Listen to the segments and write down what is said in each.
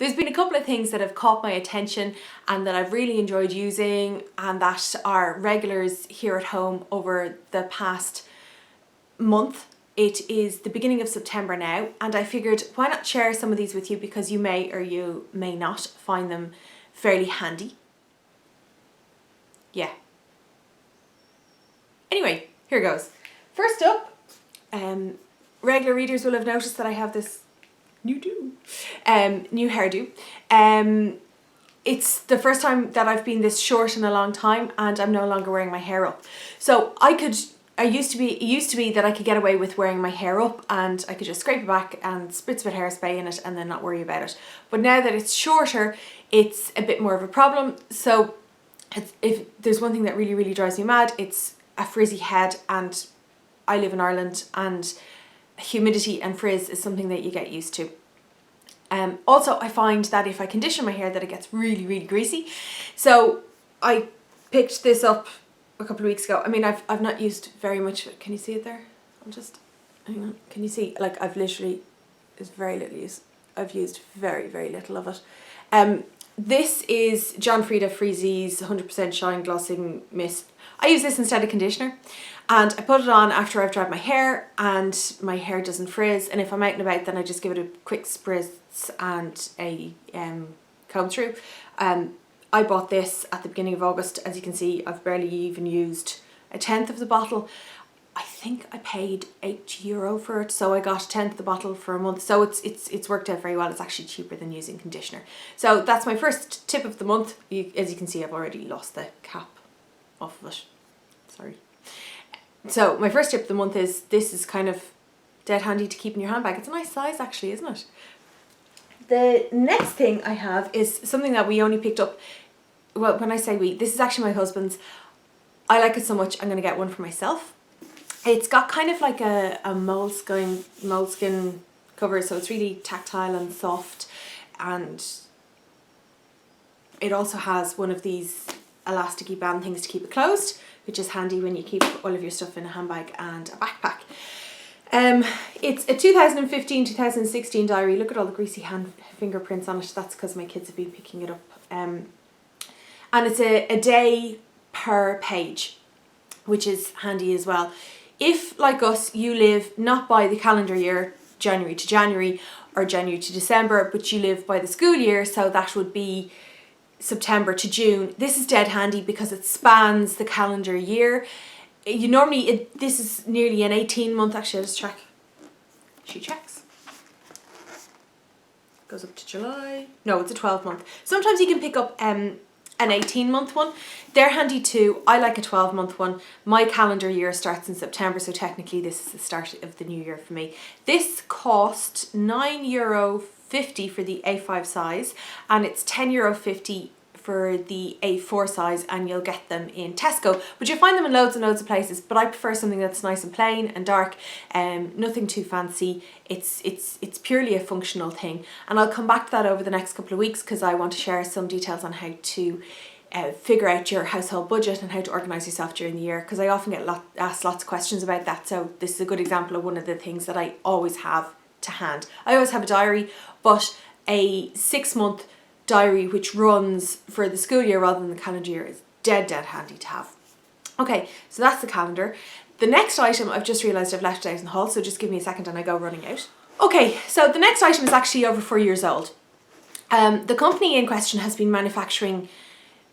There's been a couple of things that have caught my attention and that I've really enjoyed using and that are regulars here at home over the past month. It is the beginning of September now, and I figured why not share some of these with you, because you may or you may not find them fairly handy. Yeah. Anyway, here goes. First up, regular readers will have noticed that I have this new hairdo. It's the first time that I've been this short in a long time, and I'm no longer wearing my hair up. So it used to be that I could get away with wearing my hair up and I could just scrape it back and spritz a bit of hairspray in it and then not worry about it. But now that it's shorter, it's a bit more of a problem. So if there's one thing that really, really drives me mad, it's a frizzy head, and I live in Ireland and humidity and frizz is something that you get used to. Also, I find that if I condition my hair that it gets really, really greasy. So I picked this up a couple of weeks ago. I mean, I've not used very much of it. Can you see it there? Hang on. Can you see? Like, there's very little use. I've used very, very little of it. This is John Frieda Frizz Ease 100% Shine Glossing Mist. I use this instead of conditioner, and I put it on after I've dried my hair and my hair doesn't frizz, and if I'm out and about then I just give it a quick spritz and a comb through. I bought this at the beginning of August. As you can see, I've barely even used a tenth of the bottle. I think I paid €8 for it, so I got a tenth of the bottle for a month. So it's worked out very well. It's actually cheaper than using conditioner. So that's my first tip of the month. As you can see, I've already lost the cap off of it. Sorry. So my first tip of the month is, this is kind of dead handy to keep in your handbag. It's a nice size actually, isn't it? The next thing I have is something that we only picked up. Well, when I say we, this is actually my husband's. I like it so much, I'm going to get one for myself. It's got kind of like a moleskin cover, so it's really tactile and soft, and it also has one of these elasticy band things to keep it closed, which is handy when you keep all of your stuff in a handbag and a backpack. It's a 2015-2016 diary. Look at all the greasy fingerprints on it. That's because my kids have been picking it up. And it's a day per page, which is handy as well. If, like us, you live not by the calendar year, January to January or January to December, but you live by the school year, so that would be September to June, this is dead handy because it spans the calendar year. This is nearly an 18-month, actually I'll just check. She checks. Goes up to July. No, it's a 12-month. Sometimes you can pick up an 18-month one. They're handy too. I like a 12-month one. My calendar year starts in September, so technically this is the start of the new year for me. This cost €9.50 for the A5 size, and it's €10.50 for the A4 size, and you'll get them in Tesco, but you'll find them in loads and loads of places. But I prefer something that's nice and plain and dark, nothing too fancy. It's purely a functional thing, and I'll come back to that over the next couple of weeks because I want to share some details on how to figure out your household budget and how to organise yourself during the year, because I often get asked lots of questions about that. So this is a good example of one of the things that I always have to hand. I always have a diary, but a 6-month diary which runs for the school year rather than the calendar year is dead handy to have. Okay, so that's the calendar. The next item, I've just realised I've left it out in the hall, so just give me a second and I go running out. Okay, so the next item is actually over 4 years old. The company in question has been manufacturing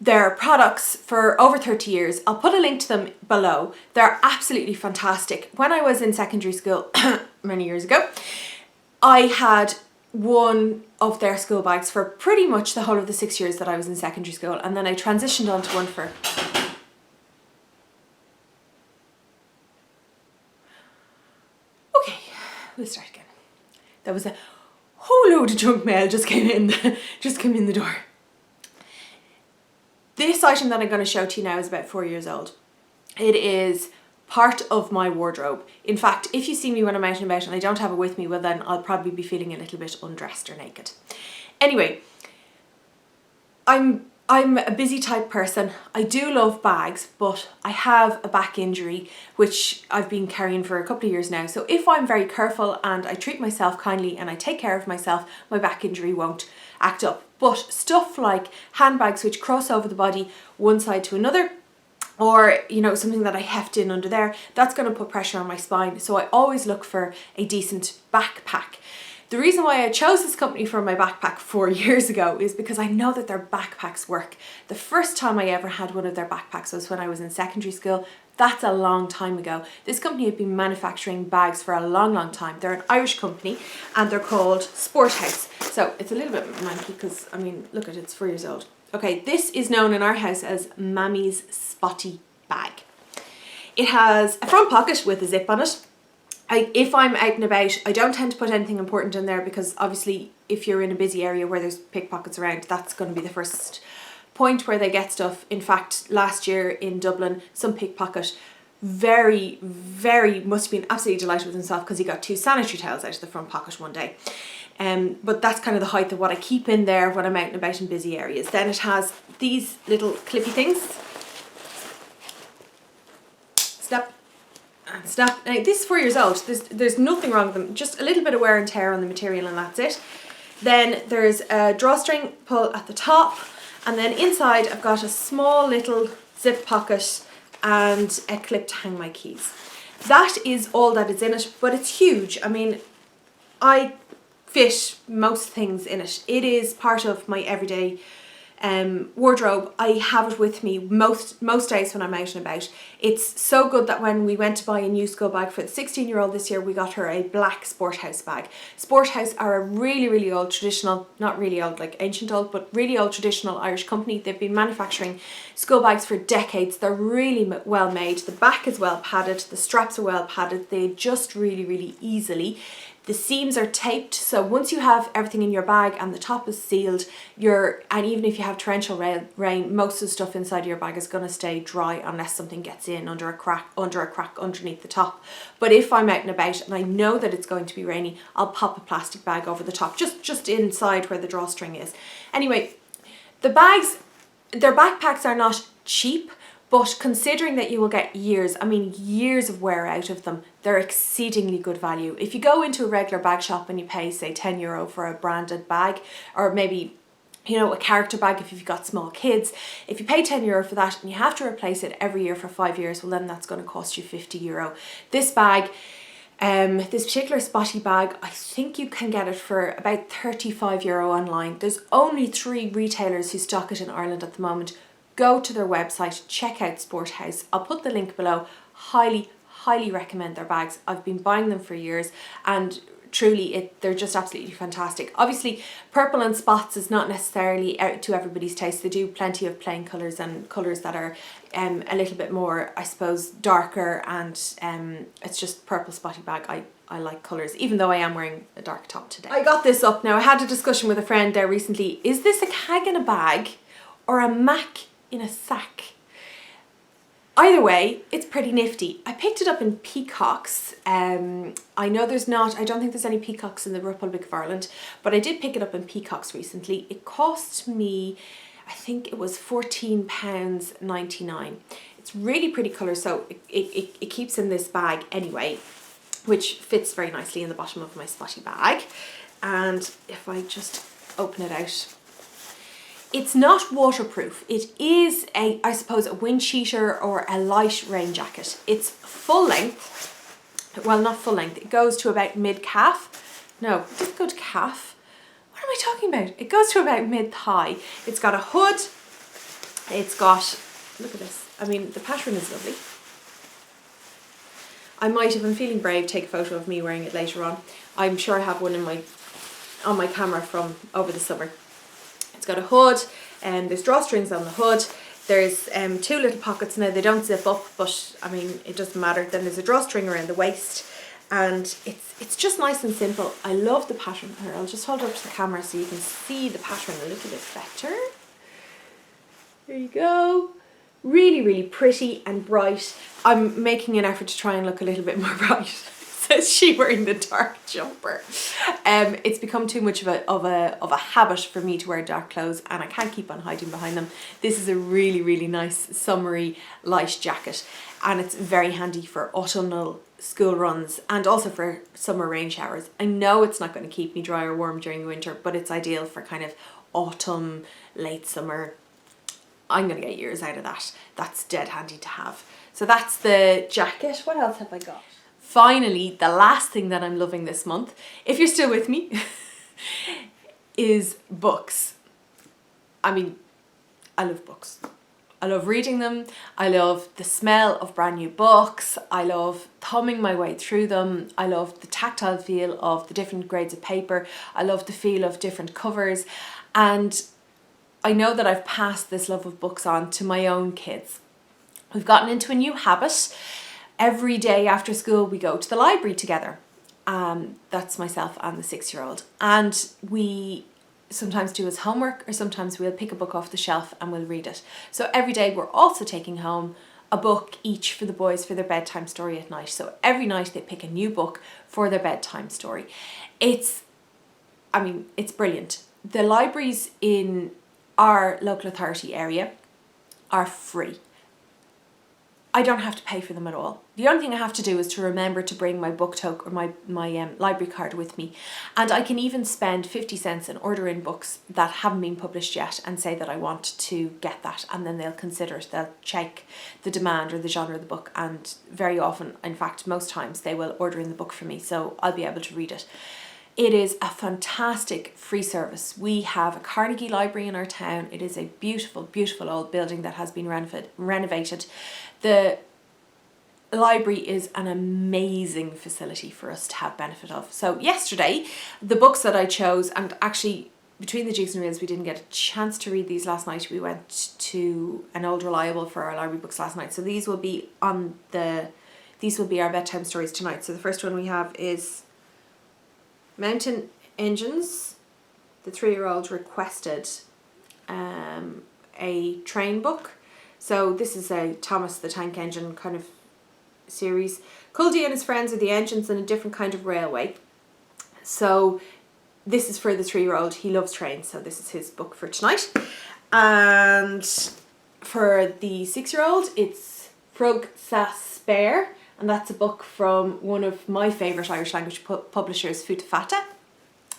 their products for over 30 years. I'll put a link to them below. They're absolutely fantastic. When I was in secondary school many years ago, I had one of their school bags for pretty much the whole of the 6 years that I was in secondary school, and then I transitioned onto one for... Okay, we'll start again. There was a whole load of junk mail just came in the door. This item that I'm going to show to you now is about 4 years old. It is part of my wardrobe. In fact, if you see me when I'm out and about and I don't have it with me, well then I'll probably be feeling a little bit undressed or naked. Anyway, I'm I'm a busy type person. I do love bags, but I have a back injury, which I've been carrying for a couple of years now. So if I'm very careful and I treat myself kindly and I take care of myself, my back injury won't act up. But stuff like handbags which cross over the body one side to another, or something that I heft in under there, that's going to put pressure on my spine. So I always look for a decent backpack. The reason why I chose this company for my backpack 4 years ago is because I know that their backpacks work. The first time I ever had one of their backpacks was when I was in secondary school. That's a long time ago. This company had been manufacturing bags for a long time. They're an Irish company and they're called Sport House. So it's a little bit manky because, I mean, look at it, it's 4 years old. Okay, this is known in our house as Mammy's Spotty Bag. It has a front pocket with a zip on it. If I'm out and about, I don't tend to put anything important in there because obviously if you're in a busy area where there's pickpockets around, that's going to be the first point where they get stuff. In fact, last year in Dublin, some pickpocket must have been absolutely delighted with himself because he got 2 sanitary towels out of the front pocket one day. But that's kind of the height of what I keep in there when I'm out and about in busy areas. Then it has these little clippy things. Snap and snap. Now this is 4 years old. There's nothing wrong with them. Just a little bit of wear and tear on the material and that's it. Then there's a drawstring pull at the top. And then inside I've got a small little zip pocket and a clip to hang my keys. That is all that is in it, but it's huge. I mean, I fit most things in it. It is part of my everyday wardrobe. I have it with me most days when I'm out and about. It's so good that when we went to buy a new school bag for the 16-year-old this year, we got her a black Sport House bag. Sport House are a really old traditional, not really old like ancient old, but really old traditional Irish company. They've been manufacturing school bags for decades. They're really well made. The back is well padded, the straps are well padded. They adjust really easily. The seams are taped, so once you have everything in your bag and the top is sealed, and even if you have torrential rain, most of the stuff inside your bag is going to stay dry unless something gets in under a crack underneath the top. But if I'm out and about and I know that it's going to be rainy, I'll pop a plastic bag over the top, just inside where the drawstring is. Anyway, their backpacks are not cheap, but considering that you will get years of wear out of them, they're exceedingly good value. If you go into a regular bag shop and you pay, say, €10 for a branded bag, or maybe, a character bag if you've got small kids, if you pay €10 for that and you have to replace it every year for 5 years, well then that's going to cost you €50. This bag, this particular spotty bag, I think you can get it for about €35 online. There's only 3 retailers who stock it in Ireland at the moment. Go to their website, check out Sport House. I'll put the link below. Highly recommend their bags. I've been buying them for years and truly they're just absolutely fantastic. Obviously purple and spots is not necessarily out to everybody's taste. They do plenty of plain colours and colours that are a little bit more, I suppose, darker, and it's just purple spotty bag. I like colours, even though I am wearing a dark top today. I got this up now. I had a discussion with a friend there recently. Is this a Cag in a bag or a Mac in a sack? Either way, it's pretty nifty. I picked it up in Peacocks. I know I don't think there's any Peacocks in the Republic of Ireland, but I did pick it up in Peacocks recently. It cost me, I think it was £14.99. It's really pretty colour, so it keeps in this bag anyway, which fits very nicely in the bottom of my spotty bag. And if I just open it out, it's not waterproof. It is I suppose a wind cheater or a light rain jacket. It's full length. Well, not full length. It goes to about mid-calf. No, it doesn't go to calf. What am I talking about? It goes to about mid-thigh. It's got a hood. It's got, look at this. I mean, the pattern is lovely. I might, if I'm feeling brave, take a photo of me wearing it later on. I'm sure I have one on my camera from over the summer. It's got a hood, and there's drawstrings on the hood. There's 2 little pockets. Now they don't zip up, but I mean it doesn't matter. Then there's a drawstring around the waist, and it's just nice and simple. I love the pattern. Here, I'll just hold it up to the camera so you can see the pattern a little bit better. There you go. Really pretty and bright. I'm making an effort to try and look a little bit more bright. she wearing the dark jumper. It's become too much of a habit for me to wear dark clothes, and I can't keep on hiding behind them. This is a really, really nice summery light jacket, and it's very handy for autumnal school runs and also for summer rain showers. I know it's not going to keep me dry or warm during the winter, but it's ideal for kind of autumn, late summer. I'm going to get years out of that. That's dead handy to have. So that's the jacket. What else have I got? Finally, the last thing that I'm loving this month, if you're still with me, is books. I mean, I love books. I love reading them. I love the smell of brand new books. I love thumbing my way through them. I love the tactile feel of the different grades of paper. I love the feel of different covers. And I know that I've passed this love of books on to my own kids. We've gotten into a new habit. Every day after school we go to the library together. That's myself and the 6-year-old. And we sometimes do his homework, or sometimes we'll pick a book off the shelf and we'll read it. So every day we're also taking home a book each for the boys for their bedtime story at night. So every night they pick a new book for their bedtime story. It's brilliant. The libraries in our local authority area are free. I don't have to pay for them at all. The only thing I have to do is to remember to bring my book token or my library card with me. And I can even spend 50 cents and order in books that haven't been published yet and say that I want to get that, and then they'll consider it. They'll check the demand or the genre of the book, and very often, in fact most times, they will order in the book for me, so I'll be able to read it. It is a fantastic free service. We have a Carnegie library in our town. It is a beautiful, beautiful old building that has been renovated. The library is an amazing facility for us to have benefit of. So yesterday, the books that I chose, and actually between the jigs and reels we didn't get a chance to read these last night. We went to an Old Reliable for our library books last night. So these will be our bedtime stories tonight. So the first one we have is Mountain Engines. The 3-year-old requested a train book. So this is a Thomas the Tank Engine kind of series. Culdy and his friends are the engines in a different kind of railway. So this is for the 3-year-old. He loves trains, so this is his book for tonight. And for the 6-year-old, it's Frog Sa Spare, and that's a book from one of my favourite Irish language publishers, Futa Fata.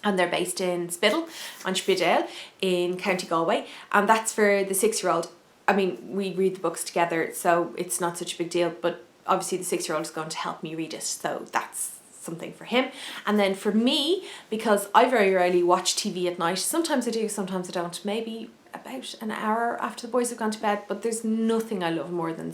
And they're based in Spiddle, on Spiddale, in County Galway. And that's for the 6-year-old. I mean, we read the books together, so it's not such a big deal, but obviously the 6-year-old is going to help me read it, so that's something for him. And then for me, because I very rarely watch TV at night, sometimes I do, sometimes I don't, maybe about an hour after the boys have gone to bed, but there's nothing I love more than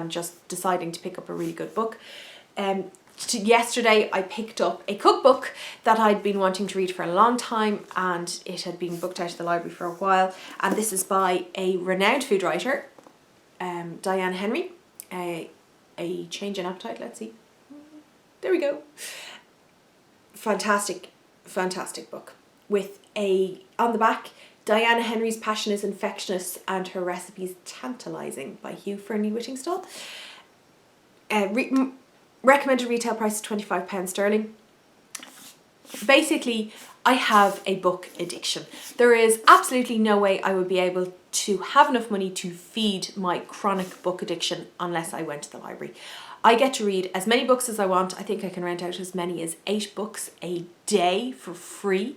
just deciding to pick up a really good book. Yesterday I picked up a cookbook that I'd been wanting to read for a long time, and it had been booked out of the library for a while, and this is by a renowned food writer, Diane Henry, a Change in Appetite. Let's see, there we go. Fantastic book with on the back, Diana Henry's passion is infectious and her recipes tantalising, by Hugh Fernie-Whittingstall. Recommended retail price is £25 sterling. Basically, I have a book addiction. There is absolutely no way I would be able to have enough money to feed my chronic book addiction unless I went to the library. I get to read as many books as I want. I think I can rent out as many as 8 books a day for free.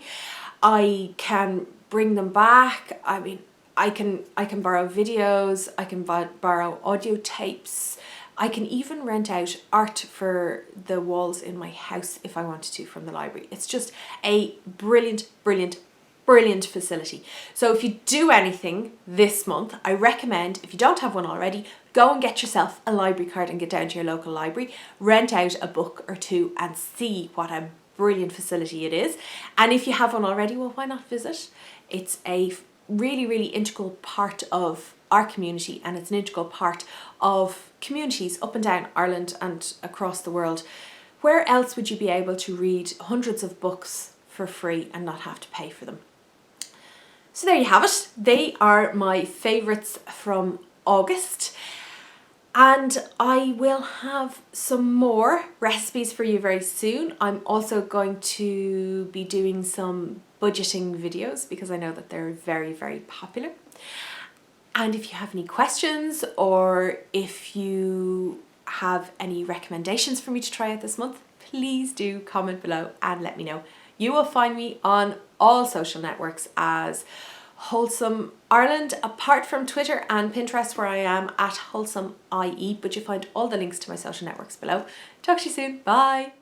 I can bring them back. I mean, I can borrow videos, I can borrow audio tapes. I can even rent out art for the walls in my house if I wanted to from the library. It's just a brilliant, brilliant, brilliant facility. So if you do anything this month, I recommend, if you don't have one already, go and get yourself a library card and get down to your local library, rent out a book or two and see what a brilliant facility it is. And if you have one already, well, why not visit? It's a really, really integral part of our community, and it's an integral part of communities up and down Ireland and across the world. Where else would you be able to read hundreds of books for free and not have to pay for them? So there you have it. They are my favourites from August. And I will have some more recipes for you very soon. I'm also going to be doing some budgeting videos because I know that they're very, very popular. And if you have any questions or if you have any recommendations for me to try out this month, please do comment below and let me know. You will find me on all social networks as Wholesome Ireland, apart from Twitter and Pinterest where I am at Wholesome IE, but you find all the links to my social networks below. Talk to you soon. Bye.